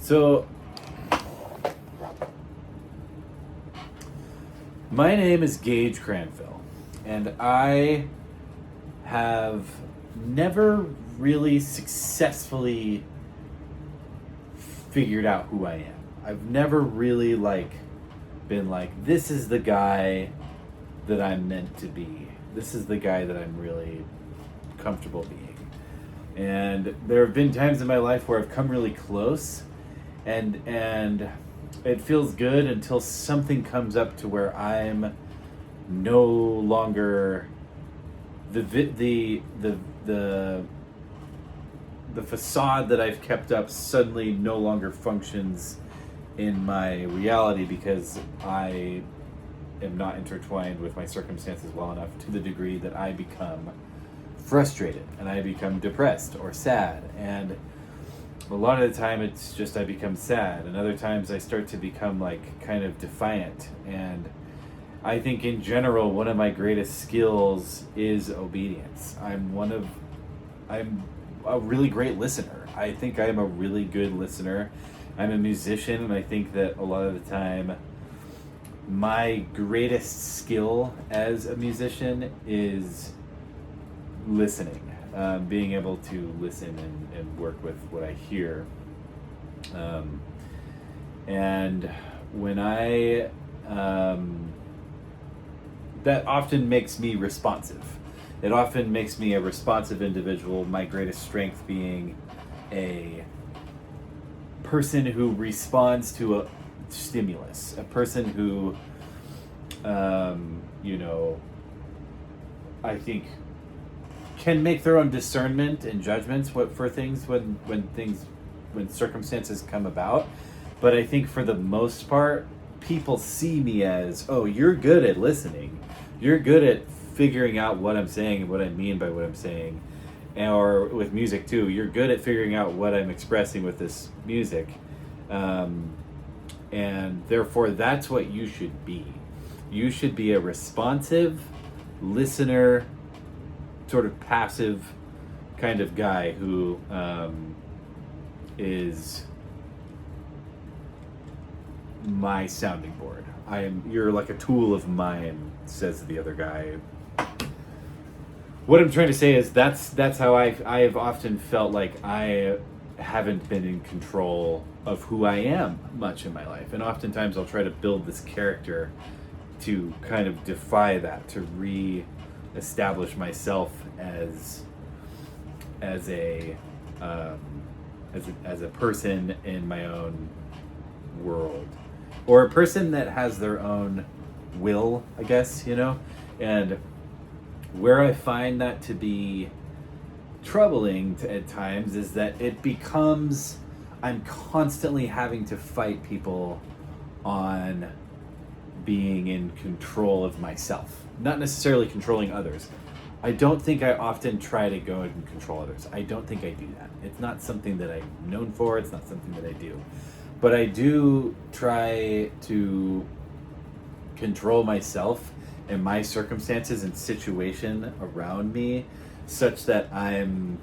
So, my name is Gage Cranfill, and I have never really successfully figured out who I am. I've never really been like, this is the guy that I'm meant to be. This is the guy that I'm really comfortable being. And there have been times in my life where I've come really close, and it feels good until something comes up to where I'm no longer the facade that I've kept up suddenly no longer functions in my reality because I am not intertwined with my circumstances well enough to the degree that I become frustrated and I become depressed or sad. And a lot of the time it's just I become sad, and other times I start to become kind of defiant. And I think in general one of my greatest skills is obedience. I'm a really great listener. I think I'm a really good listener. I'm a musician, and I think that a lot of the time my greatest skill as a musician is listening, being able to listen and work with what I hear. And when that often makes me responsive. It often makes me a responsive individual, my greatest strength being a person who responds to a stimulus, a person who, I think can make their own discernment and judgments for things when circumstances come about. But I think for the most part, people see me as, oh, you're good at listening. You're good at figuring out what I'm saying and what I mean by what I'm saying. Or with music too, you're good at figuring out what I'm expressing with this music. And therefore, that's what you should be. You should be a responsive listener, sort of passive kind of guy who is my sounding board. You're like a tool of mine, says the other guy. What I'm trying to say is that's how I've often felt like I haven't been in control of who I am much in my life. And oftentimes I'll try to build this character to kind of defy that, to re-establish myself as a person in my own world, or a person that has their own will, I guess, and where I find that to be troubling at times is that it becomes, I'm constantly having to fight people on being in control of myself, not necessarily controlling others. I don't think I often try to go and control others. I don't think I do that. It's not something that I'm known for. It's not something that I do. But I do try to control myself and my circumstances and situation around me such that I'm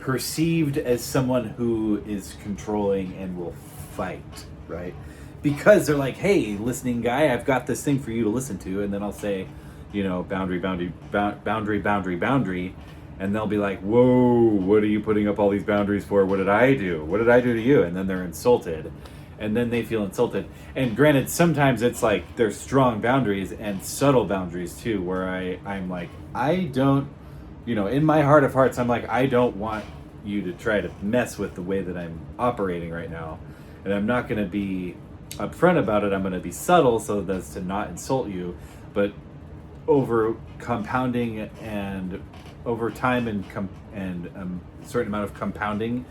perceived as someone who is controlling and will fight, right? Because they're like, hey, listening guy, I've got this thing for you to listen to. And then I'll say, boundary, boundary. And they'll be like, whoa, what are you putting up all these boundaries for? What did I do? What did I do to you? And then they're insulted. And then they feel insulted. And granted, sometimes it's like there's strong boundaries and subtle boundaries too, where I'm like, I don't, in my heart of hearts, I'm like, I don't want you to try to mess with the way that I'm operating right now. And I'm not going to be upfront about it. I'm going to be subtle so as to not insult you. But over compounding and over time and a certain amount of compounding,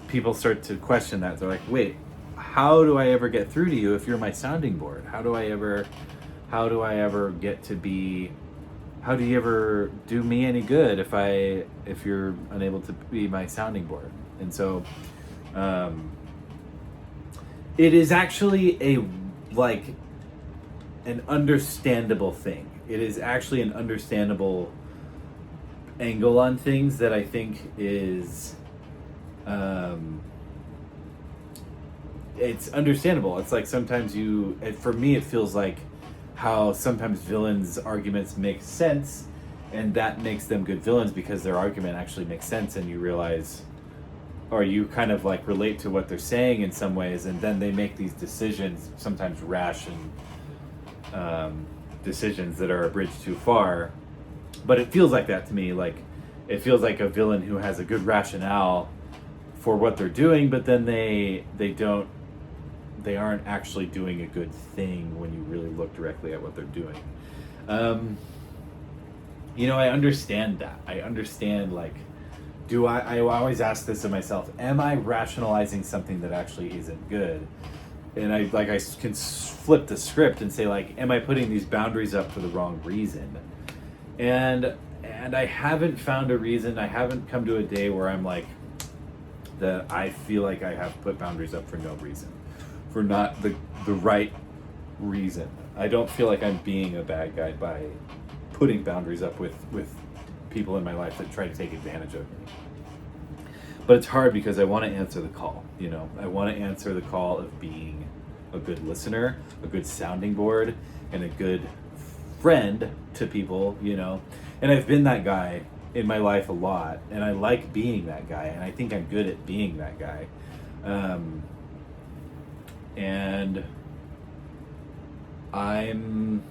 people start to question that. They're like, wait, how do I ever get through to you if you're my sounding board? How do I ever get to be, how do you ever do me any good if you're unable to be my sounding board? And so it is actually an understandable thing. It is actually an understandable angle on things that I think is, it's understandable. It's like sometimes for me, it feels like how sometimes villains' arguments make sense, and that makes them good villains because their argument actually makes sense, and you realize, or you kind of like relate to what they're saying in some ways, and then they make these decisions, sometimes rash and decisions that are a bridge too far. But it feels like that to me. Like, it feels like a villain who has a good rationale for what they're doing, but then they aren't actually doing a good thing when you really look directly at what they're doing. I understand that. I understand, like, I always ask this of myself, am I rationalizing something that actually isn't good? And I can flip the script and say, like, am I putting these boundaries up for the wrong reason? And I haven't found a reason. I haven't come to a day where I'm like, that I feel like I have put boundaries up for no reason, for not the right reason. I don't feel like I'm being a bad guy by putting boundaries up with people in my life that try to take advantage of me. But it's hard because I want to answer the call. I want to answer the call of being a good listener, a good sounding board, and a good friend to people. And I've been that guy in my life a lot, and I like being that guy, and I think I'm good at being that guy. And I'm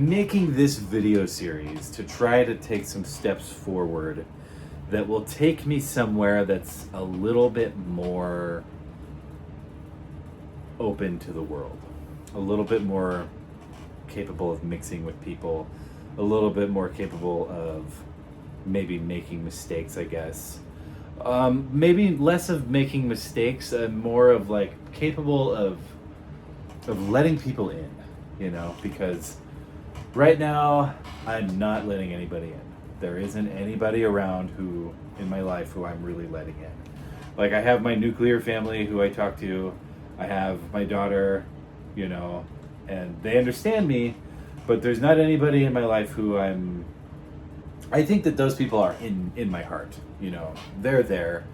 making this video series to try to take some steps forward that will take me somewhere that's a little bit more open to the world, a little bit more capable of mixing with people, a little bit more capable of maybe making mistakes, I guess. Maybe less of making mistakes and more of like capable of letting people in, because right now I'm not letting anybody in. There isn't anybody around in my life who I'm really letting in. Like, I have my nuclear family who I talk to, I have my daughter, and they understand me, but there's not anybody in my life who I think that those people are in my heart, they're there.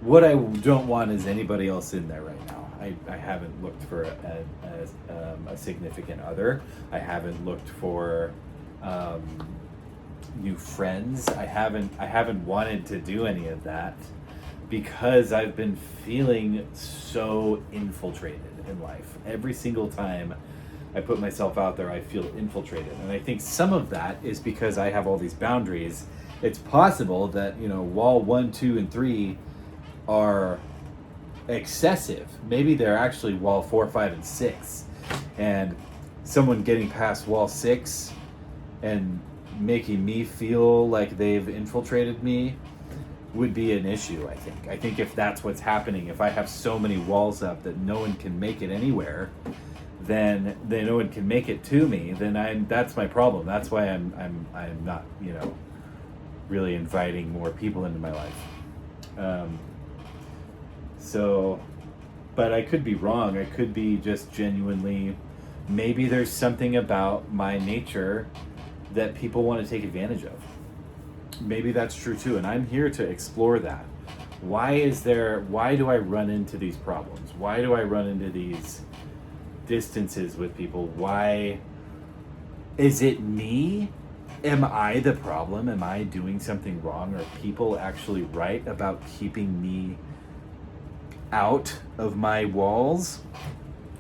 What I don't want is anybody else in there right now. I haven't looked for a significant other. I haven't looked for new friends. I haven't wanted to do any of that because I've been feeling so infiltrated in life. Every single time I put myself out there, I feel infiltrated. And I think some of that is because I have all these boundaries. It's possible that, wall 1, 2, and 3 are excessive. Maybe they're actually wall 4, 5, and 6. And someone getting past wall 6 and making me feel like they've infiltrated me would be an issue, I think. I think if that's what's happening, if I have so many walls up that no one can make it anywhere, then no one can make it to me, then that's my problem. That's why I'm not, really inviting more people into my life. But I could be wrong. I could be just genuinely, maybe there's something about my nature that people want to take advantage of. Maybe that's true too, and I'm here to explore that. Why do I run into these problems? Why do I run into these distances with people? Why is it me? Am I the problem? Am I doing something wrong? Are people actually right about keeping me out of my walls?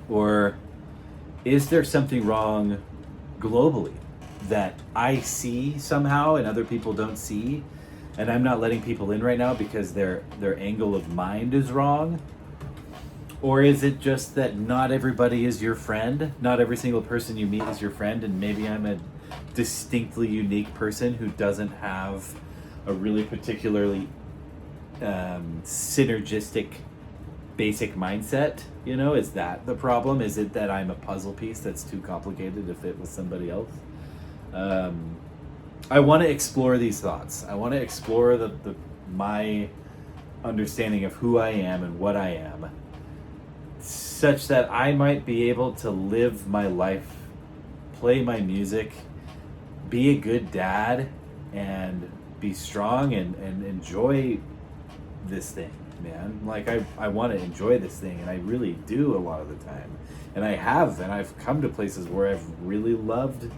Or is there something wrong globally that I see somehow and other people don't see, and I'm not letting people in right now because their angle of mind is wrong? Or is it just that not everybody is your friend? Not every single person you meet is your friend, and maybe I'm a distinctly unique person who doesn't have a really particularly synergistic basic mindset? Is that the problem? Is it that I'm a puzzle piece that's too complicated to fit with somebody else? I want to explore these thoughts. I want to explore my understanding of who I am and what I am, such that I might be able to live my life play my music, be a good dad, and be strong and enjoy this thing, man. Like I want to enjoy this thing, and I really do a lot of the time. And I've come to places where I've really loved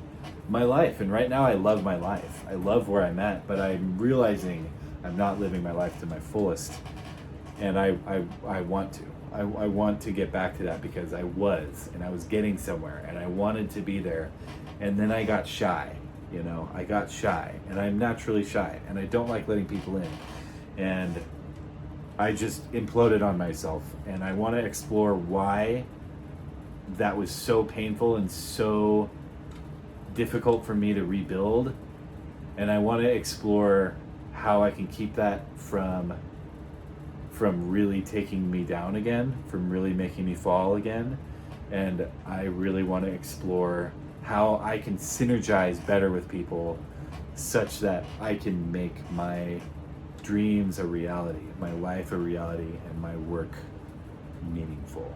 my life. And right now I love my life. I love where I'm at, but I'm realizing I'm not living my life to my fullest. And I want to. I want to get back to that because I was getting somewhere and I wanted to be there. And then I got shy, I got shy, and I'm naturally shy and I don't like letting people in. And I just imploded on myself, and I want to explore why that was so painful and so difficult for me to rebuild. And I want to explore how I can keep that from really taking me down again, from really making me fall again. And I really want to explore how I can synergize better with people such that I can make my dreams a reality, my life a reality, and my work meaningful.